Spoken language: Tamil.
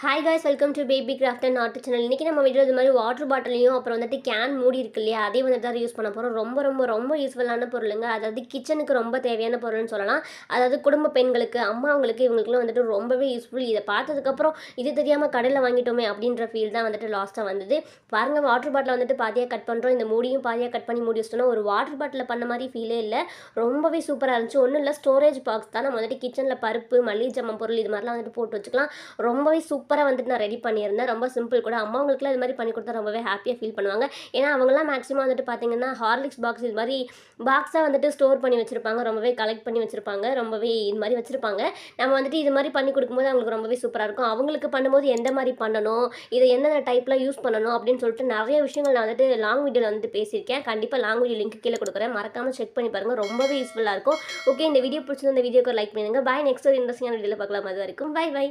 Hi guys welcome to baby craft and art channel. இன்றைக்கி நம்ம வீடியோ இது மாதிரி வாட்டர் பாட்டிலையும் அப்புறம் வந்துட்டு கேன் மூடி இருக்கு இல்லையா, அதே வந்துட்டு தான் யூஸ் பண்ண போகிறோம். ரொம்ப ரொம்ப ரொம்ப யூஸ்ஃபுல்லான பொருளுங்க. அதாவது கிச்சனுக்கு ரொம்ப தேவையான பொருள்னு சொல்லலாம். அதாவது குடும்ப பெண்களுக்கு, அம்மாவங்களுக்கு, இவங்களுக்குலாம் வந்துட்டு ரொம்பவே யூஸ்ஃபுல். இதை பார்த்ததுக்கப்புறம் இது தெரியாமல் கடையில் வாங்கிட்டோமே அப்படின்ற ஃபீல் தான் வந்துட்டு லாஸ்ட்டாக வந்தது. பாருங்கள், வாட்டர் பாட்டில் வந்துட்டு பாதியாக கட் பண்ணுறோம். இந்த மூடியும் பாதியாக கட் பண்ணி மூடி வச்சிட்டோன்னா ஒரு வாட்டர் பாட்டில் பண்ண மாதிரி ஃபீலே இல்லை. ரொம்பவே சூப்பராக இருந்துச்சு. ஒன்றும் இல்லை, ஸ்டோரேஜ் பாக்ஸ் தான். நம்ம வந்துட்டு கிச்சனில் பருப்பு, மல்லிகை ஜாமான் பொருள் இது மாதிரிலாம் வந்துட்டு போட்டு வச்சுக்கலாம். ரொம்பவே சூப்பராக வந்துட்டு நான் ரெடி பண்ணியிருந்தேன். ரொம்ப சிம்பிள் கூட. அம்மாவங்களுக்குலாம் இது மாதிரி பண்ணி கொடுத்தா ரொம்பவே ஹாப்பியாக ஃபீல் பண்ணுவாங்க. ஏன்னா அவங்கலாம் மேக்ஸிமம் வந்துட்டு பார்த்தீங்கன்னா ஹார்லிக்ஸ் பாக்ஸ் இது மாதிரி பாக்ஸாக வந்துட்டு ஸ்டோர் பண்ணி வச்சுருப்பாங்க. ரொம்பவே கலெக்ட் பண்ணி வச்சுருப்பாங்க. ரொம்பவே இது மாதிரி வச்சுருப்பாங்க. நம்ம வந்துட்டு இது மாதிரி பண்ணி கொடுக்கும்போது அவங்களுக்கு ரொம்பவே சூப்பராக இருக்கும். அவங்களுக்கு பண்ணும்போது எந்த மாதிரி பண்ணணும், இதை என்னென்ன டைப்பில் யூஸ் பண்ணணும் அப்படின்னு சொல்லிட்டு நிறைய விஷயங்கள் நான் வந்துட்டு லாங் வீடியோவில் வந்துட்டு பேசியிருக்கேன். கண்டிப்பாக லாங் வீடியோ லிங்க் கீழே கொடுக்குறேன். மறக்காமல் செக் பண்ணி பாருங்கள். ரொம்பவே யூஸ்ஃபுல்லாக இருக்கும். ஓகே, இந்த வீடியோ பிடிச்சிருந்த இந்த வீடியோக்கு லைக் பண்ணுங்கள். பாய். நெக்ஸ்ட் ஒரு இன்ட்ரெஸ்டிங்கான வீடியோவில் பார்க்கலாம். அது வரைக்கும் பை பை.